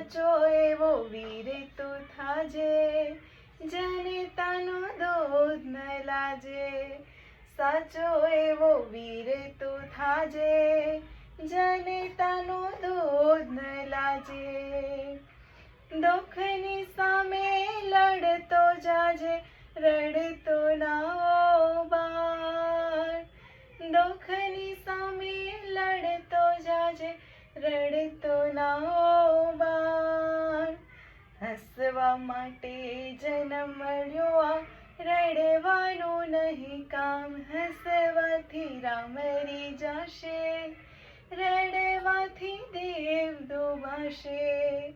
સાચો એવો વીર તું થાજે, જનેતાનો દોધ ન લાજે. સાચો એવો વીર તું થાજે, જનેતાનો દોધ ન લાજે. દુઃખની સામે લડતો જાજે, રડતો ના ઓ બાળ. દુઃખની સામે લડતો જાજે, રડતો ના ઓ બાળ. હસવા માટે જન્મ મળ્યો આ, રડવાનું નહીં કામ. હસવાથી રામ રીઝાશે, રડવાથી દેવ દુભાશે.